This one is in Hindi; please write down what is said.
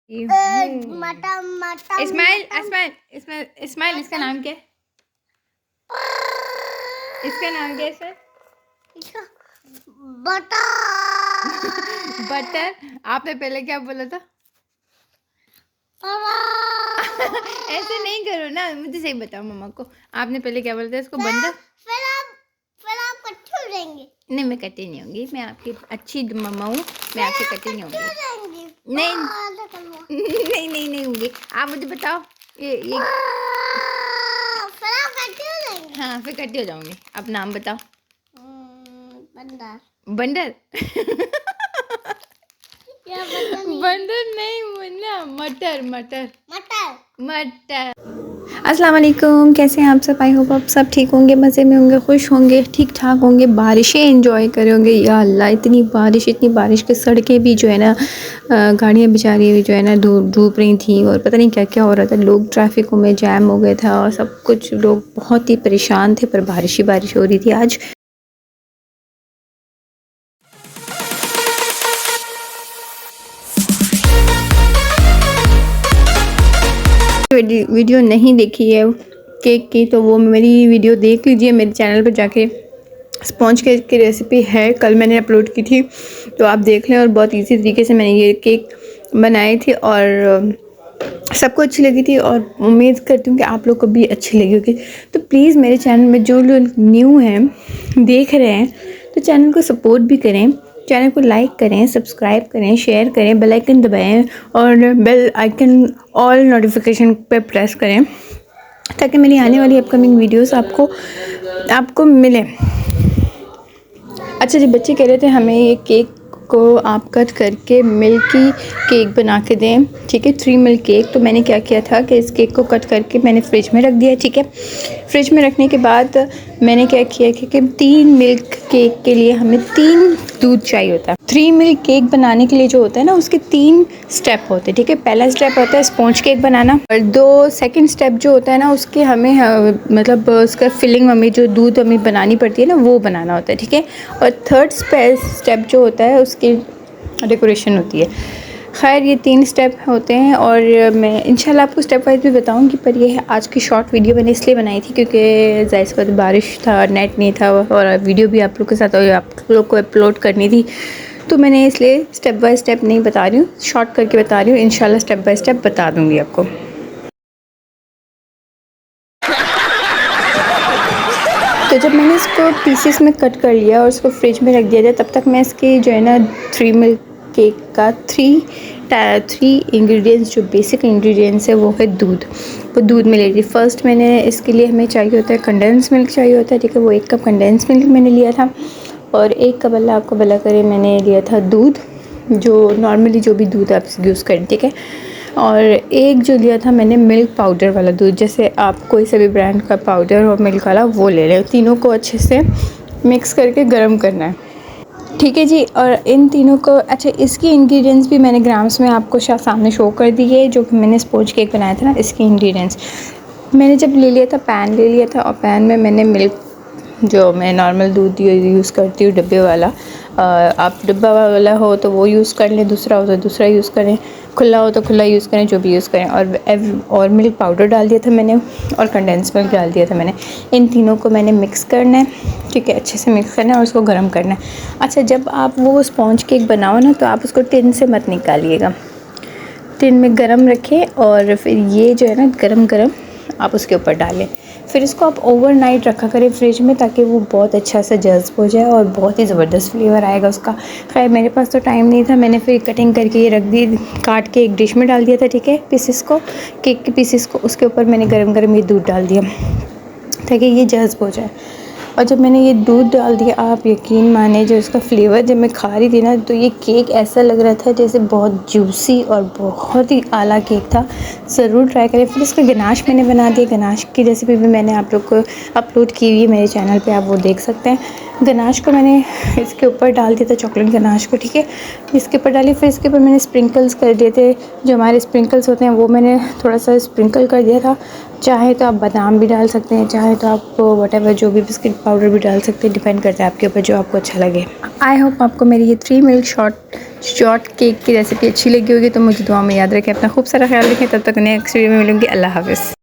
इस्माइल इस्माइल इस्माइल इस्माइल इसका नाम क्या है? इसका नाम क्या है सर? बटर। आपने पहले क्या बोला था? ऐसे नहीं करो ना, मुझे सही बताओ मम्मा को, आपने पहले क्या बोला था इसको? बंदर। फिर आप कट्टी हो जाएंगे। नहीं, मैं कट्टी नहीं होंगी, मैं आपकी अच्छी मम्मा हूँ, मैं आपकी कट्टी नहीं होंगी। नहीं नहीं नहीं नहीं होंगी। आप मुझे बताओ ये फिर आप कट्टी हो जाएंगे। हाँ, फिर कट्टी हो जाऊंगी। आप नाम बताओ। बंदर। बंदर। बंदर नहीं बोलना, मटर मटर मटर मटर। अस्सलाम वालेकुम, कैसे हैं आप सब? आई होप आप सब ठीक होंगे, मज़े में होंगे, खुश होंगे, ठीक ठाक होंगे, बारिशें एंजॉय करोगे। या अल्लाह, इतनी बारिश के सड़कें भी जो है ना, गाड़ियाँ बेचारी भी जो है ना डूब रही थी, और पता नहीं क्या क्या हो रहा था। लोग ट्रैफिकों में जैम हो गए था और सब कुछ, लोग बहुत ही परेशान थे। पर बारिश ही बारिश हो रही थी आज। वीडियो नहीं देखी है केक की तो वो मेरी वीडियो देख लीजिए मेरे चैनल पर जाके। स्पॉन्ज केक की रेसिपी है, कल मैंने अपलोड की थी, तो आप देख लें। और बहुत इजी तरीके से मैंने ये केक बनाई थी और सबको अच्छी लगी थी, और उम्मीद करती हूँ कि आप लोग को भी अच्छी लगी होगी। तो प्लीज़ मेरे चैनल में जो लोग न्यू हैं, देख रहे हैं, तो चैनल को सपोर्ट भी करें, चैनल को लाइक करें, सब्सक्राइब करें, शेयर करें, बेल आइकन दबाएं और बेल आइकन ऑल नोटिफिकेशन पे प्रेस करें, ताकि मेरी आने वाली अपकमिंग वीडियोस आपको मिले। अच्छा जी, बच्चे कह रहे थे हमें ये केक को आप कट करके मिल्की केक बना के दें, ठीक है, 3 मिल्क केक। तो मैंने क्या किया था कि इस केक को कट करके मैंने फ्रिज में रख दिया, ठीक है। फ्रिज में रखने के बाद मैंने क्या किया कि 3 मिल्क केक के लिए हमें 3 दूध चाहिए होता है। 3 मिल्क केक बनाने के लिए जो होता है ना, उसके 3 स्टेप होते हैं, ठीक है। पहला स्टेप होता है स्पॉन्ज केक बनाना, और 2 सेकंड स्टेप जो होता है ना, उसके हमें मतलब उसका फिलिंग हमें जो दूध हमें बनानी पड़ती है ना, वो बनाना होता है, ठीक है। और थर्ड स्टेप जो होता है उसकी डेकोरेशन होती है। खैर, ये 3 स्टेप होते हैं, और मैं इंशाल्लाह आपको स्टेप वाइज भी बताऊंगी। पर ये है आज की शॉर्ट वीडियो मैंने इसलिए बनाई थी क्योंकि ज़ाहिर सी बात बारिश था, नेट नहीं था, और वीडियो भी आप लोग के साथ आप लोग को अपलोड करनी थी, तो मैंने इसलिए स्टेप बाय स्टेप नहीं बता रही हूँ, शॉर्ट करके बता रही हूँ। इंशाल्लाह स्टेप बाय स्टेप बता दूँगी आपको। तो जब मैंने इसको पीसेस में कट कर लिया और उसको फ्रिज में रख दिया था, तब तक मैं इसकी जो है ना 3 मिल्क केक का 3 इंग्रेडिएंट्स, जो बेसिक इंग्रेडिएंट्स है, वो है दूध। वो दूध में ले ली। फर्स्ट मैंने इसके लिए हमें चाहिए होता है कंडेंस मिल्क चाहिए होता है, ठीक है। वो 1 कप कंडेंस मिल्क मैंने लिया था, और 1 कप, अल्लाह आपको भला करे, मैंने लिया था दूध, जो नॉर्मली जो भी दूध आप यूज़ करें, ठीक है। और एक जो लिया था मैंने मिल्क पाउडर वाला दूध, जैसे आप कोई सा भी ब्रांड का पाउडर और मिल्क वाला वो ले लें। तीनों को अच्छे से मिक्स करके गर्म करना है, ठीक है जी। और इन तीनों को, अच्छा, इसकी इंग्रेडिएंट्स भी मैंने ग्राम्स में आपको सामने शो कर दी है, जो कि मैंने स्पॉन्ज केक बनाया था ना, इसके इंग्रेडिएंट्स मैंने जब ले लिया था, पैन ले लिया था, और पैन में मैंने मिल्क, जो मैं नॉर्मल दूध यूज़ करती हूँ डब्बे वाला, आप डब्बा वाला हो तो वो यूज़ कर लें, दूसरा हो तो दूसरा यूज़ करें, खुला हो तो खुला यूज़ करें, जो भी यूज़ करें। और मिल्क पाउडर डाल दिया था मैंने, और कंडेंस मिल्क डाल दिया था मैंने। इन तीनों को मैंने मिक्स करना है, ठीक है, अच्छे से मिक्स करना है, और उसको गर्म करना है। अच्छा, जब आप वो स्पॉन्ज केक बनाओ ना, तो आप उसको टिन से मत निकालिएगा, टिन में गरम रखें, और फिर ये जो है ना गरम गरम आप उसके ऊपर डालें। फिर इसको आप ओवरनाइट रखा करें फ्रिज में, ताकि वो बहुत अच्छा सा जज़्ब हो जाए और बहुत ही ज़बरदस्त फ्लेवर आएगा उसका। खैर, मेरे पास तो टाइम नहीं था, मैंने फिर कटिंग करके ये रख दी, काट के एक डिश में डाल दिया था, ठीक है, पीसेस को, केक के पीसेस को। उसके ऊपर मैंने गरम गरम ये दूध डाल दिया, ताकि ये जज़्ब हो जाए। और जब मैंने ये दूध डाल दिया, आप यकीन माने, जो इसका फ्लेवर जब मैं खा रही थी ना, तो ये केक ऐसा लग रहा था जैसे बहुत जूसी और बहुत ही आला केक था। ज़रूर ट्राई करें। फिर इसका गनाश मैंने बना दिया। गनाश की रेसिपी भी मैंने आप लोग को अपलोड की हुई है मेरे चैनल पे, आप वो देख सकते हैं। गनाश को मैंने इसके ऊपर डाल दिया था, चॉकलेट गनाश को, ठीक है, इसके ऊपर डाली। फिर इसके ऊपर मैंने स्प्रिंकल्स कर दिए थे, जो हमारे स्प्रिंकल्स होते हैं, वो मैंने थोड़ा सा स्प्रिंकल कर दिया था। चाहे तो आप बादाम भी डाल सकते हैं, चाहे तो आप वटेवर जो भी बिस्किट पाउडर भी डाल सकते हैं, डिपेंड करता है आपके ऊपर, जो आपको अच्छा लगे। आई होप आपको मेरी ये 3 मिल्क शॉर्ट केक की रेसिपी अच्छी लगी होगी तो मुझे दुआ में याद रखें। अपना खूब सारा ख्याल रखें। तब तक नेक्स्ट वीडियो में मिलूँगी। अल्लाह हाफ़िज़।